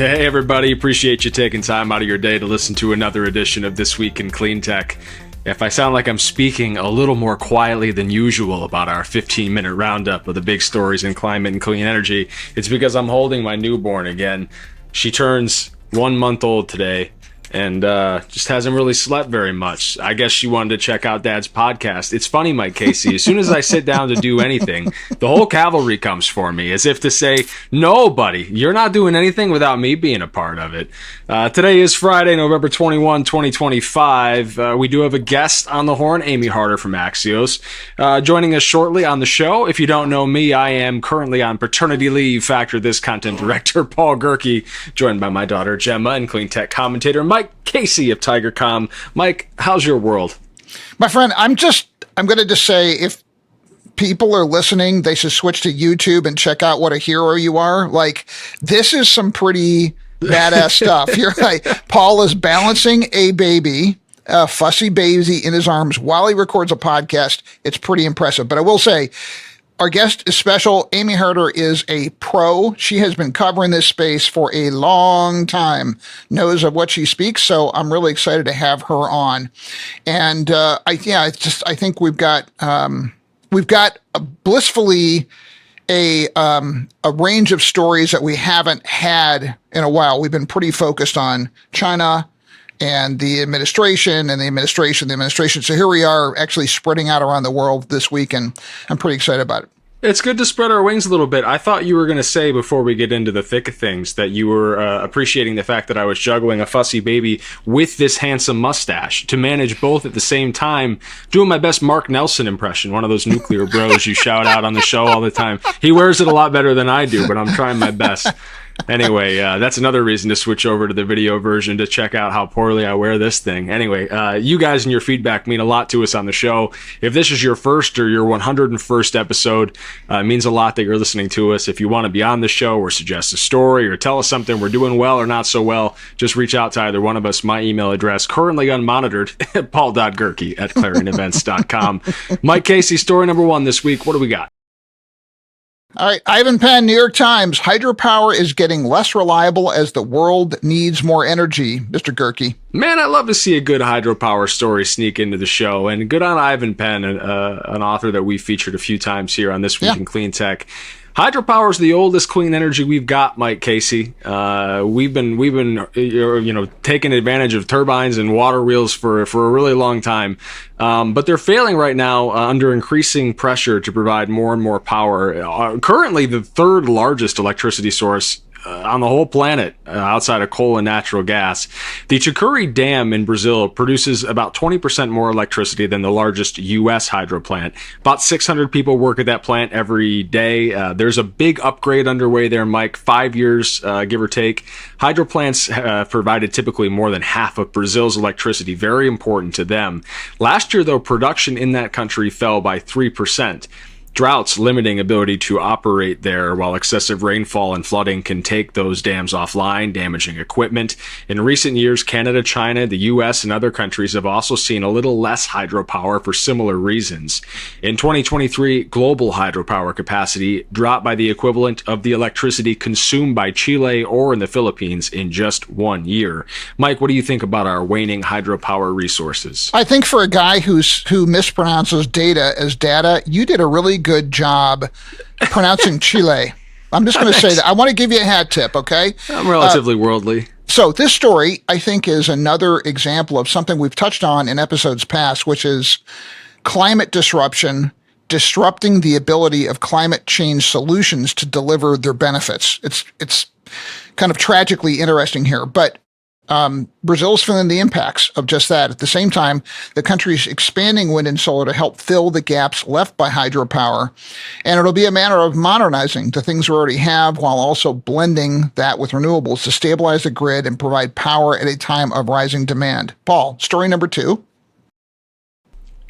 Hey everybody, appreciate you taking time out of your day to listen to another edition of This Week in Cleantech. If I sound like I'm speaking a little more quietly than usual about our 15-minute roundup of the big stories in climate and clean energy, it's because I'm holding my newborn again. She turns 1 month old today and just hasn't really slept very much. I guess she wanted to check out Dad's podcast. It's funny, Mike Casey, as soon as I sit down to do anything, the whole cavalry comes for me, as if to say, no, buddy, you're not doing anything without me being a part of it. Today is Friday, November 21, 2025. We do have a guest on the horn, Amy Harder from Axios, joining us shortly on the show. If you don't know me, I am currently on paternity leave. Factor this content director, Paul Gerke, joined by my daughter, Gemma, and Cleantech commentator, Mike Casey of Tigercomm. Mike, how's your world? My friend, I'm going to just say, if people are listening, they should switch to YouTube and check out what a hero you are. Like, this is some pretty badass stuff. You're like, Paul is balancing a baby, a fussy baby in his arms while he records a podcast. It's pretty impressive. But I will say, our guest is special. Amy Harder is a pro. She has been covering this space for a long time, knows of what she speaks. So I'm really excited to have her on. And I think we've got blissfully a range of stories that we haven't had in a while. We've been pretty focused on China and the administration. So here we are, actually spreading out around the world this week, and I'm pretty excited about it. It's good to spread our wings a little bit. I thought you were going to say, before we get into the thick of things, that you were appreciating the fact that I was juggling a fussy baby with this handsome mustache to manage both at the same time, doing my best Mark Nelson impression, one of those nuclear bros you shout out on the show all the time. He wears it a lot better than I do, but I'm trying my best. Anyway, that's another reason to switch over to the video version to check out how poorly I wear this thing. Anyway, you guys and your feedback mean a lot to us on the show. If this is your first or your 101st episode, it means a lot that you're listening to us. If you want to be on the show or suggest a story or tell us something we're doing well or not so well, just reach out to either one of us. My email address, currently unmonitored, paul.gerke@clarionevents.com. Mike Casey, story number one this week. What do we got? All right, Ivan Penn, New York Times. Hydropower is getting less reliable as the world needs more energy. Mr. Gerke. Man, I love to see a good hydropower story sneak into the show. And good on Ivan Penn, an author that we featured a few times here on This Week in Cleantech. Hydropower is the oldest clean energy we've got, Mike Casey. We've been taking advantage of turbines and water wheels for a really long time. But they're failing right now under increasing pressure to provide more and more power. Currently, the third largest electricity source on the whole planet, outside of coal and natural gas. The Gerke Dam in Brazil produces about 20% more electricity than the largest U.S. hydro plant. About 600 people work at that plant every day. There's a big upgrade underway there, Mike. 5 years, give or take. Hydro plants have provided typically more than half of Brazil's electricity. Very important to them. Last year, though, production in that country fell by 3%. Droughts limiting ability to operate there, while excessive rainfall and flooding can take those dams offline, damaging equipment. In recent years, Canada, China, the U.S., and other countries have also seen a little less hydropower for similar reasons. In 2023, global hydropower capacity dropped by the equivalent of the electricity consumed by Chile or in the Philippines in just 1 year. Mike, what do you think about our waning hydropower resources? I think for a guy who mispronounces data as data, you did a really good job pronouncing Chile. I'm just going to say that. I want to give you a hat tip, okay? I'm relatively worldly. So this story, I think, is another example of something we've touched on in episodes past, which is climate disruption, disrupting the ability of climate change solutions to deliver their benefits. It's kind of tragically interesting here, but Brazil's feeling the impacts of just that. At the same time, the country's expanding wind and solar to help fill the gaps left by hydropower. And it'll be a matter of modernizing the things we already have while also blending that with renewables to stabilize the grid and provide power at a time of rising demand. Paul, story number two.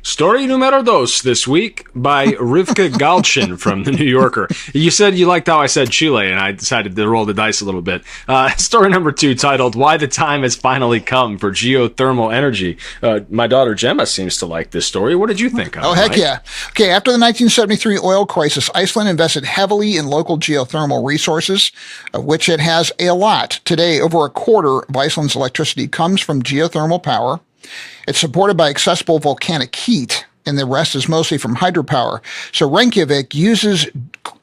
Story numero dos this week by Rivka Galchin from The New Yorker. You said you liked how I said Chile, and I decided to roll the dice a little bit. Story number 2, titled, Why the Time Has Finally Come for Geothermal Energy. My daughter Gemma seems to like this story. What did you think of it? Oh, heck Mike? yeah. Okay, after the 1973 oil crisis, Iceland invested heavily in local geothermal resources, of which it has a lot. Today, over a quarter of Iceland's electricity comes from geothermal power. It's supported by accessible volcanic heat, and the rest is mostly from hydropower. So Reykjavik uses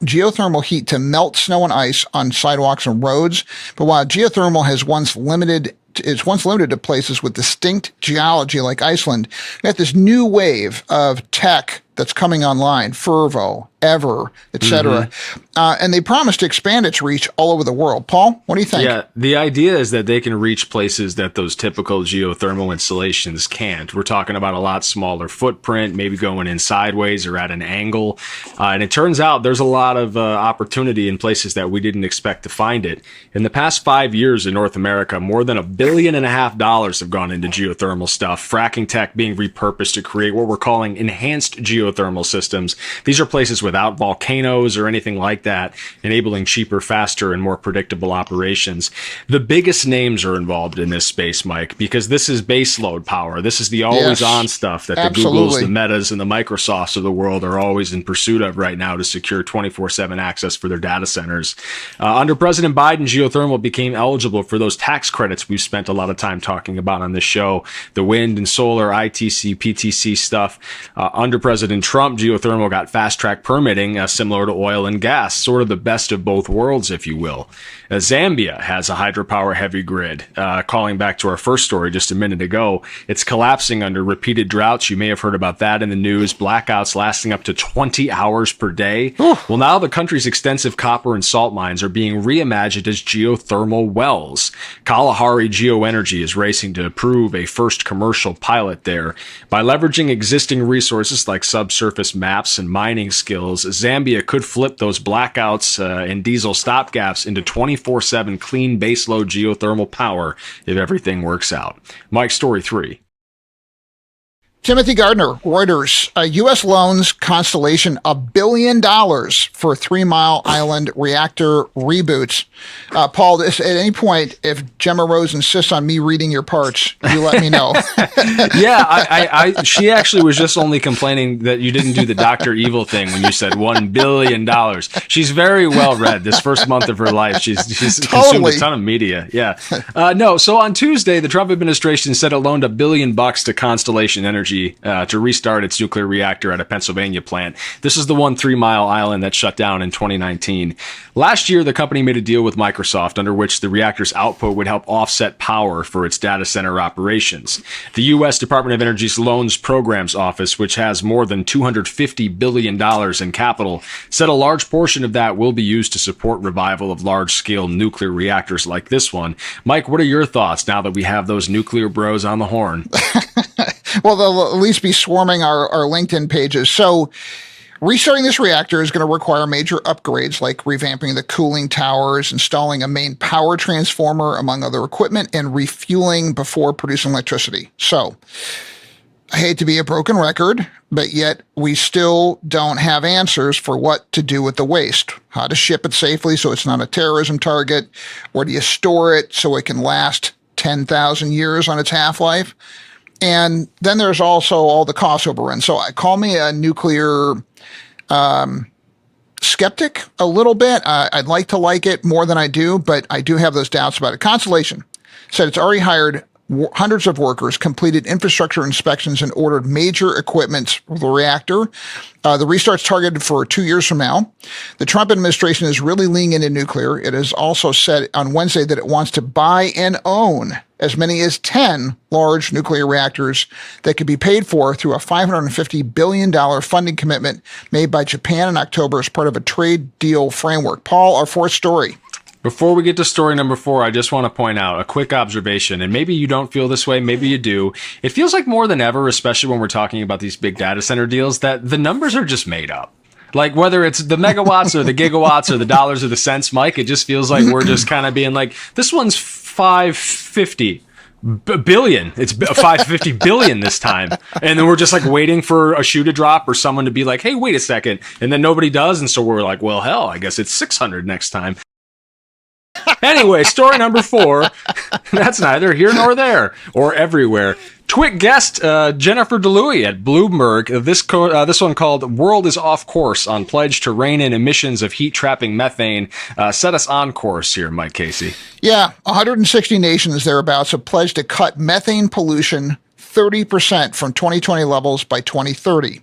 geothermal heat to melt snow and ice on sidewalks and roads. But while geothermal is once limited to places with distinct geology like Iceland, we have this new wave of tech that's coming online, Fervo, Ever, etc. And they promise to expand its reach all over the world. Paul, what do you think? Yeah, the idea is that they can reach places that those typical geothermal installations can't. We're talking about a lot smaller footprint, maybe going in sideways or at an angle. And it turns out there's a lot of opportunity in places that we didn't expect to find it. In the past 5 years in North America, more than $1.5 billion have gone into geothermal stuff, fracking tech being repurposed to create what we're calling enhanced geothermal systems. These are places without volcanoes or anything like that, enabling cheaper, faster, and more predictable operations. The biggest names are involved in this space, Mike, because this is baseload power. This is the always-on stuff that the Googles, the Metas, and the Microsofts of the world are always in pursuit of right now to secure 24/7 access for their data centers. Under President Biden, geothermal became eligible for those tax credits we've spent a lot of time talking about on this show, the wind and solar, ITC, PTC stuff. Under President Trump, geothermal got fast-track permitting, similar to oil and gas, sort of the best of both worlds, if you will. Zambia has a hydropower heavy grid. Calling back to our first story just a minute ago, it's collapsing under repeated droughts. You may have heard about that in the news. Blackouts lasting up to 20 hours per day. Well, now the country's extensive copper and salt mines are being reimagined as geothermal wells. Kalahari Geoenergy is racing to approve a first commercial pilot there. By leveraging existing resources like subsurface maps and mining skills, Zambia could flip those blackouts and diesel stopgaps into 24/7 clean baseload geothermal power if everything works out. Mike, story 3. Timothy Gardner, Reuters, U.S. loans Constellation $1 billion for 3 Mile Island reactor reboots. Paul, at any point, if Gemma Rose insists on me reading your parts, you let me know. Yeah, she actually was just only complaining that you didn't do the Dr. Evil thing when you said $1 billion. She's very well read. This first month of her life, she's consumed a ton of media. Yeah. So on Tuesday, the Trump administration said it loaned $1 billion to Constellation Energy to restart its nuclear reactor at a Pennsylvania plant. This is the one 3 Mile Island that shut down in 2019. Last year, the company made a deal with Microsoft under which the reactor's output would help offset power for its data center operations. The U.S. Department of Energy's Loans Programs Office, which has more than $250 billion in capital, said a large portion of that will be used to support revival of large-scale nuclear reactors like this one. Mike, what are your thoughts now that we have those nuclear bros on the horn? Well, they'll at least be swarming our LinkedIn pages. So restarting this reactor is going to require major upgrades like revamping the cooling towers, installing a main power transformer, among other equipment, and refueling before producing electricity. So I hate to be a broken record, but yet we still don't have answers for what to do with the waste. How to ship it safely so it's not a terrorism target. Where do you store it so it can last 10,000 years on its half-life? And then there's also all the cost overruns. So call me a nuclear skeptic a little bit. I'd like to like it more than I do, but I do have those doubts about it. Constellation said it's already hired hundreds of workers, completed infrastructure inspections, and ordered major equipment for the reactor. The restart's targeted for 2 years from now. The Trump administration is really leaning into nuclear. It has also said on Wednesday that it wants to buy and own as many as 10 large nuclear reactors that could be paid for through a $550 billion funding commitment made by Japan in October as part of a trade deal framework. Paul, our fourth story. Before we get to story number 4, I just want to point out a quick observation, and maybe you don't feel this way, maybe you do. It feels like more than ever, especially when we're talking about these big data center deals, that the numbers are just made up. Like whether it's the megawatts or the gigawatts or the dollars or the cents, Mike, it just feels like we're just kind of being like, this one's 550. Billion. It's 550 billion this time. And then we're just like waiting for a shoe to drop or someone to be like, hey, wait a second. And then nobody does. And so we're like, well, hell, I guess it's 600 next time. Anyway, story number 4. That's neither here nor there or everywhere. Twit guest Jennifer DeLuey at Bloomberg. This one called "World is Off Course" on pledge to rein in emissions of heat-trapping methane. Set us on course here, Mike Casey. Yeah, 160 nations thereabouts have pledged to cut methane pollution 30% from 2020 levels by 2030.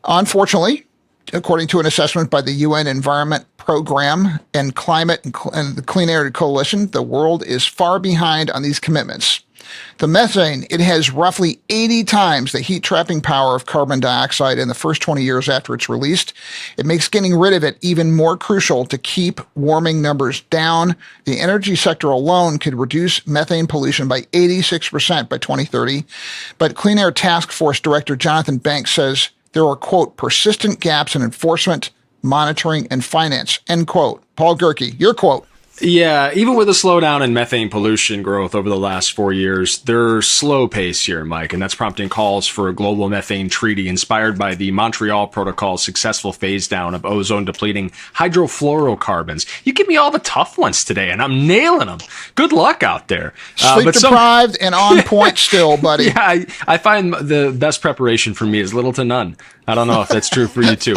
Unfortunately, according to an assessment by the UN Environment Program and Climate and the Clean Air Coalition, the world is far behind on these commitments. The methane, it has roughly 80 times the heat-trapping power of carbon dioxide in the first 20 years after it's released. It makes getting rid of it even more crucial to keep warming numbers down. The energy sector alone could reduce methane pollution by 86% by 2030. But Clean Air Task Force Director Jonathan Banks says there are, quote, persistent gaps in enforcement, monitoring, and finance, end quote. Paul Gerke, your quote. Yeah, even with a slowdown in methane pollution growth over the last 4 years, there's slow pace here, Mike, and that's prompting calls for a global methane treaty inspired by the Montreal Protocol's successful phase down of ozone-depleting hydrofluorocarbons. You give me all the tough ones today, and I'm nailing them. Good luck out there. Sleep deprived and on point still, buddy. Yeah, I find the best preparation for me is little to none. I don't know if that's true for you too.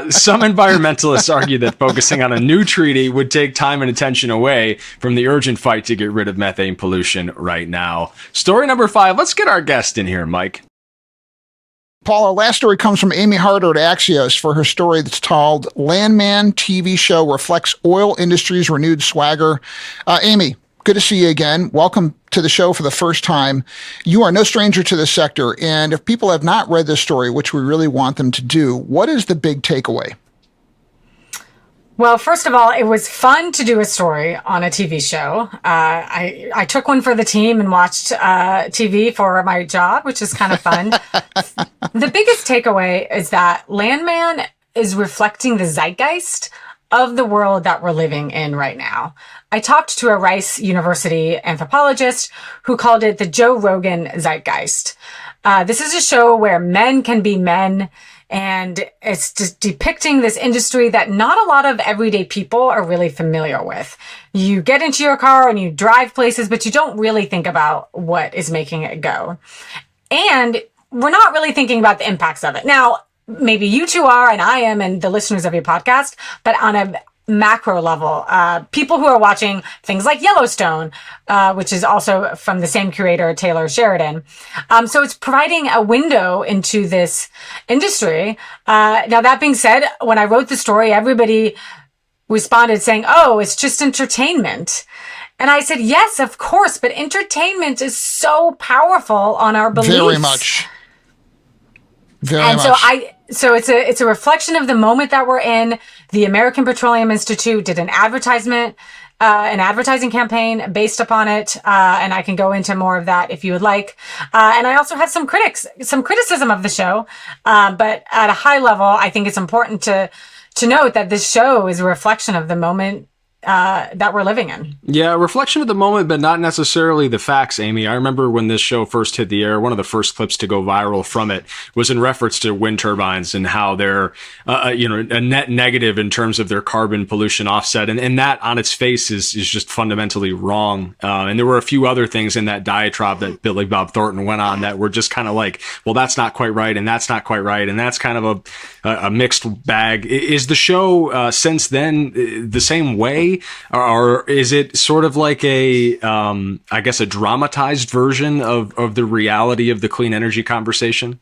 Some environmentalists argue that focusing on a new treaty would take time and attention away from the urgent fight to get rid of methane pollution right now. Story number 5. Let's get our guest in here, Mike. Paul, our last story comes from Amy Harder at Axios for her story that's titled Landman TV Show Reflects Oil Industry's Renewed Swagger. Amy, good to see you again. Welcome to the show for the first time. You are no stranger to this sector, and if people have not read this story, which we really want them to do, what is the big takeaway? Well, first of all, it was fun to do a story on a TV show. I took one for the team and watched TV for my job, which is kind of fun. The biggest takeaway is that Landman is reflecting the zeitgeist of the world that we're living in right now. I talked to a Rice University anthropologist who called it the Joe Rogan zeitgeist. This is a show where men can be men, and it's just depicting this industry that not a lot of everyday people are really familiar with. You get into your car and you drive places, but you don't really think about what is making it go. And we're not really thinking about the impacts of it. Now, maybe you two are, and I am, and the listeners of your podcast, but on a macro level, people who are watching things like Yellowstone, which is also from the same curator, Taylor Sheridan. So it's providing a window into this industry. Now, that being said, when I wrote the story, everybody responded saying, oh, it's just entertainment. And I said, yes, of course, but entertainment is so powerful on our beliefs. Very much. So it's a reflection of the moment that we're in. The American Petroleum Institute did an advertising campaign based upon it. And I can go into more of that if you would like. And I also have some criticism of the show. But at a high level, I think it's important to note that this show is a reflection of the moment that we're living in. Yeah, a reflection of the moment, but not necessarily the facts, Amy. I remember when this show first hit the air, one of the first clips to go viral from it was in reference to wind turbines and how they're, a net negative in terms of their carbon pollution offset. And that on its face is just fundamentally wrong. And there were a few other things in that diatribe that Billy Bob Thornton went on that were just kind of like, well, that's not quite right. And that's not quite right. And that's kind of a mixed bag. Is the show since then the same way? Or is it sort of like a dramatized version of the reality of the clean energy conversation?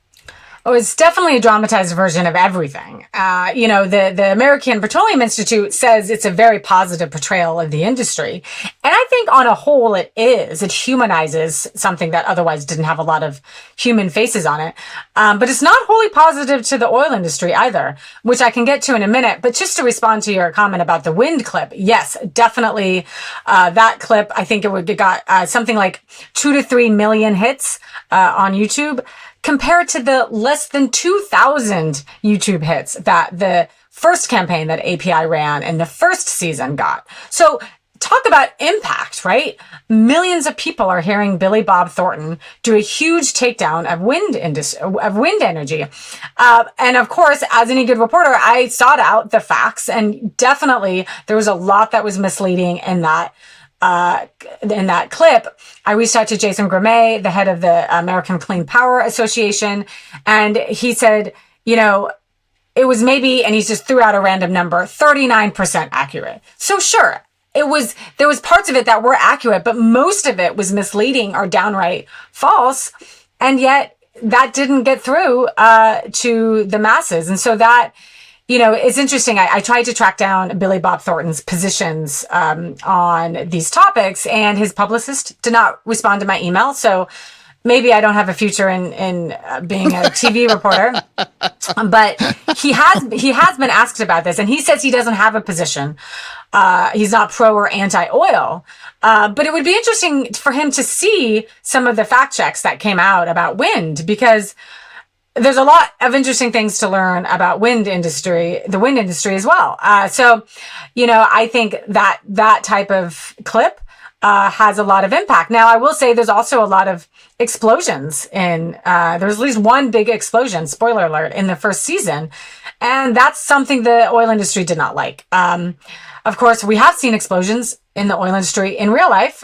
Oh, it's definitely a dramatized version of everything. The American Petroleum Institute says it's a very positive portrayal of the industry. And I think on a whole it is. It humanizes something that otherwise didn't have a lot of human faces on it. But it's not wholly positive to the oil industry either, which I can get to in a minute. But just to respond to your comment about the wind clip, yes, definitely. That clip, I think it got something like 2 to 3 million hits on YouTube, compared to the less than 2,000 YouTube hits that the first campaign that API ran in the first season got. So talk about impact, right? Millions of people are hearing Billy Bob Thornton do a huge takedown of wind energy. And of course, as any good reporter, I sought out the facts, and definitely there was a lot that was misleading in that clip. I reached out to Jason Gramey, the head of the American Clean Power Association, and he said, it was maybe, and he just threw out a random number, 39% accurate. So sure, there was parts of it that were accurate, but most of it was misleading or downright false. And yet that didn't get through to the masses. And so that, it's interesting. I tried to track down Billy Bob Thornton's positions on these topics, and his publicist did not respond to my email. So maybe I don't have a future in being a TV reporter, but he has been asked about this, and he says he doesn't have a position. He's not pro or anti-oil, but it would be interesting for him to see some of the fact checks that came out about wind, because there's a lot of interesting things to learn about the wind industry as well. So, I think that type of clip has a lot of impact. Now, I will say there's also a lot of explosions there's at least one big explosion, spoiler alert, in the first season. And that's something the oil industry did not like. Of course, we have seen explosions in the oil industry in real life.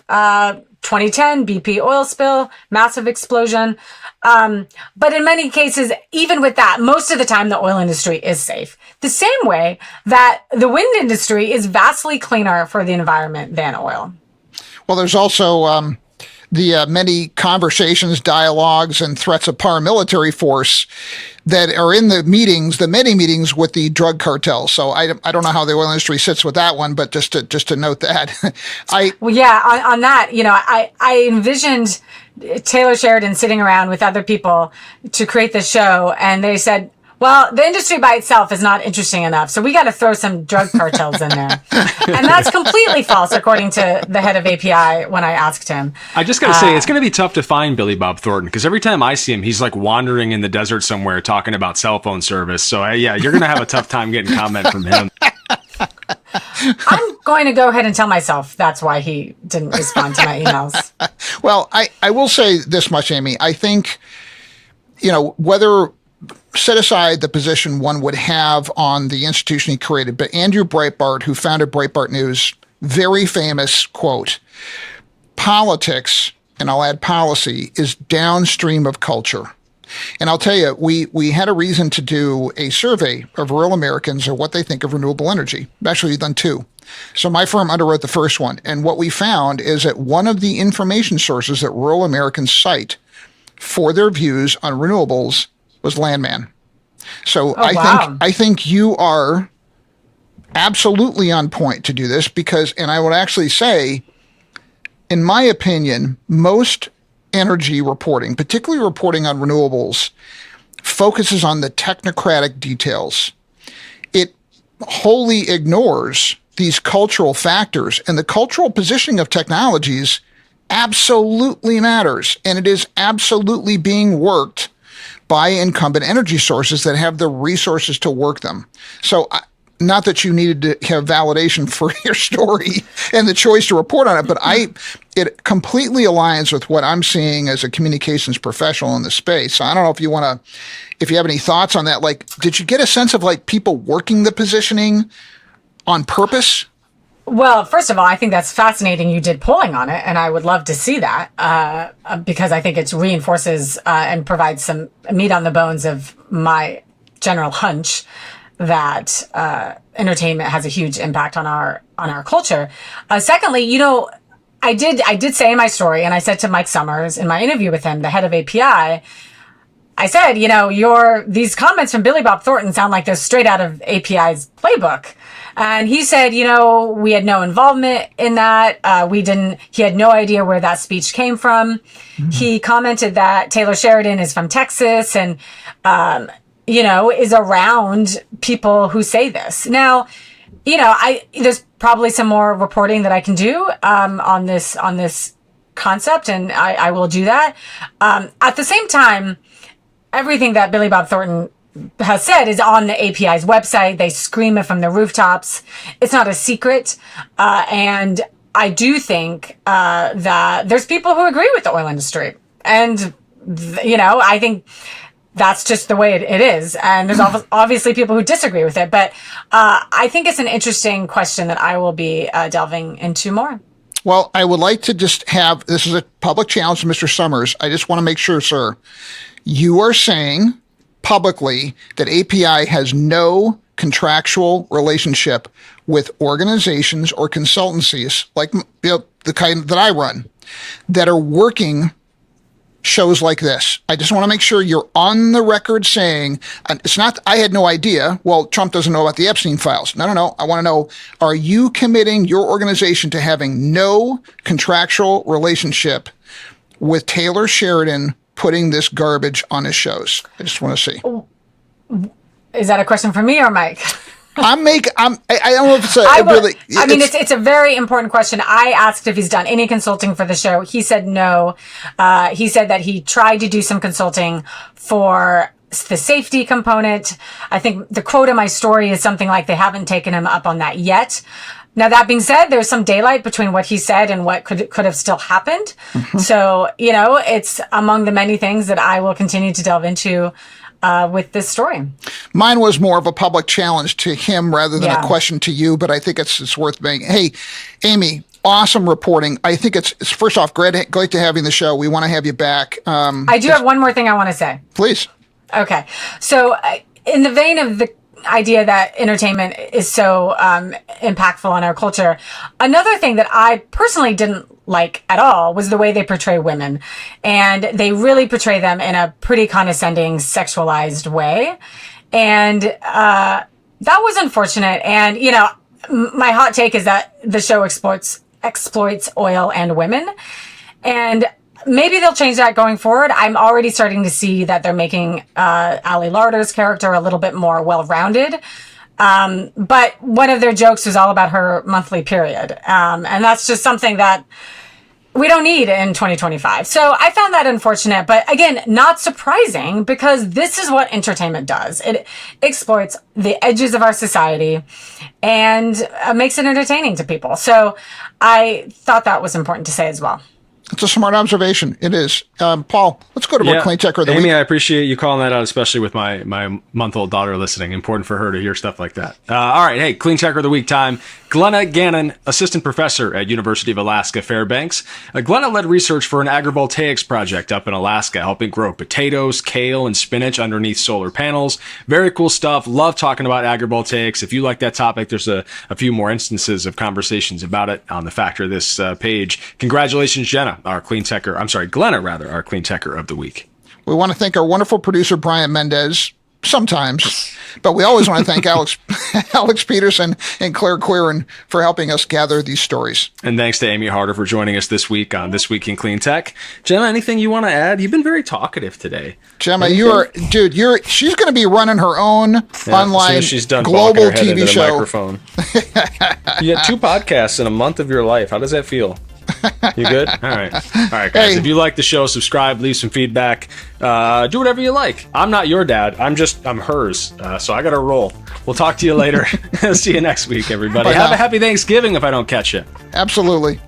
2010 BP oil spill, massive explosion. But in many cases, even with that, most of the time the oil industry is safe. The same way that the wind industry is vastly cleaner for the environment than oil. Well, there's also the many conversations, dialogues, and threats of paramilitary force that are in the many meetings with the drug cartels. So I don't know how the oil industry sits with that one, but just to note that. On that, I envisioned Taylor Sheridan sitting around with other people to create the show, and they said, well, the industry by itself is not interesting enough, so we got to throw some drug cartels in there. And that's completely false, according to the head of API when I asked him. I just got to say, it's going to be tough to find Billy Bob Thornton, because every time I see him, he's like wandering in the desert somewhere talking about cell phone service. So, you're going to have a tough time getting comment from him. I'm going to go ahead and tell myself that's why he didn't respond to my emails. Well, I will say this much, Amy. I think, whether set aside the position one would have on the institution he created, but Andrew Breitbart, who founded Breitbart News, very famous quote, politics, and I'll add policy, is downstream of culture. And I'll tell you, we had a reason to do a survey of rural Americans or what they think of renewable energy. Actually, we've done two. So my firm underwrote the first one. And what we found is that one of the information sources that rural Americans cite for their views on renewables was Landman. So I think you are absolutely on point to do this because, and I would actually say, in my opinion, most energy reporting, particularly reporting on renewables, focuses on the technocratic details. It wholly ignores these cultural factors, and the cultural positioning of technologies absolutely matters, and it is absolutely being worked by incumbent energy sources that have the resources to work them. So not that you needed to have validation for your story and the choice to report on it, but it completely aligns with what I'm seeing as a communications professional in the space. So I don't know if you have any thoughts on that. Like, did you get a sense of like people working the positioning on purpose? Well, first of all, I think that's fascinating. You did polling on it, and I would love to see that because I think it reinforces and provides some meat on the bones of my general hunch that entertainment has a huge impact on our culture. Secondly, I did say in my story, and I said to Mike Summers in my interview with him, the head of API, I said, these comments from Billy Bob Thornton sound like they're straight out of API's playbook. And he said, we had no involvement in that. He had no idea where that speech came from. Mm-hmm. He commented that Taylor Sheridan is from Texas and, is around people who say this. Now, there's probably some more reporting that I can do, on this concept, and I will do that. At the same time, everything that Billy Bob Thornton has said is on the API's website. They scream it from the rooftops. It's not a secret. And I do think that there's people who agree with the oil industry. And, I think that's just the way it is. And there's obviously people who disagree with it. But I think it's an interesting question that I will be delving into more. Well, I would like to just have, this is a public challenge to Mr. Summers. I just want to make sure, sir, you are saying publicly that API has no contractual relationship with organizations or consultancies like the kind that I run that are working shows like this. I just want to make sure you're on the record saying, and it's not, I had no idea. Well, Trump doesn't know about the Epstein files. No. I want to know, are you committing your organization to having no contractual relationship with Taylor Sheridan putting this garbage on his shows? I just want to see. Is that a question for me or Mike? I don't know if it's it's a very important question. I asked if he's done any consulting for the show. He said no. He said that he tried to do some consulting for the safety component. I think the quote in my story is something like they haven't taken him up on that yet. Now, that being said, there's some daylight between what he said and what could have still happened. Mm-hmm. So, it's among the many things that I will continue to delve into with this story. Mine was more of a public challenge to him rather than a question to you, but I think it's worth being. Hey, Amy, awesome reporting. I think it's first off, great to have you in the show. We want to have you back. I do have one more thing I want to say. Please. Okay. So in the vein of the idea that entertainment is so impactful on our culture, another thing that I personally didn't like at all was the way they portray women. And they really portray them in a pretty condescending, sexualized way. And that was unfortunate. And, my hot take is that the show exploits oil and women. And maybe they'll change that going forward. I'm already starting to see that they're making Ali Larter's character a little bit more well-rounded. But one of their jokes was all about her monthly period. And that's just something that we don't need in 2025. So I found that unfortunate, but again, not surprising because this is what entertainment does. It exploits the edges of our society and makes it entertaining to people. So I thought that was important to say as well. It's a smart observation. It is. Paul, let's go to more Cleantecher of the week. Amy, I appreciate you calling that out, especially with my month-old daughter listening. Important for her to hear stuff like that. All right. Hey, Cleantecher of the week time. Glenna Gannon, assistant professor at University of Alaska Fairbanks. Glenna led research for an agrivoltaics project up in Alaska, helping grow potatoes, kale, and spinach underneath solar panels. Very cool stuff. Love talking about agrivoltaics. If you like that topic, there's a few more instances of conversations about it on the Factor This page. Congratulations, Glenna, our Cleantecher of the week. We want to thank our wonderful producer, Brian Mendez, sometimes, but we always want to thank Alex Peterson and Claire Quirin for helping us gather these stories. And thanks to Amy Harder for joining us this week on This Week in Clean Tech. Gemma, anything you want to add? You've been very talkative today. Gemma, she's going to be running her own online she's done global her head TV into the show. Microphone. You had 2 podcasts in a month of your life. How does that feel? You good? All right, guys. Hey. If you like the show, subscribe, leave some feedback, do whatever you like. I'm not your dad. I'm hers. So I got to roll. We'll talk to you later. See you next week, everybody. Have a happy Thanksgiving if I don't catch you. Absolutely.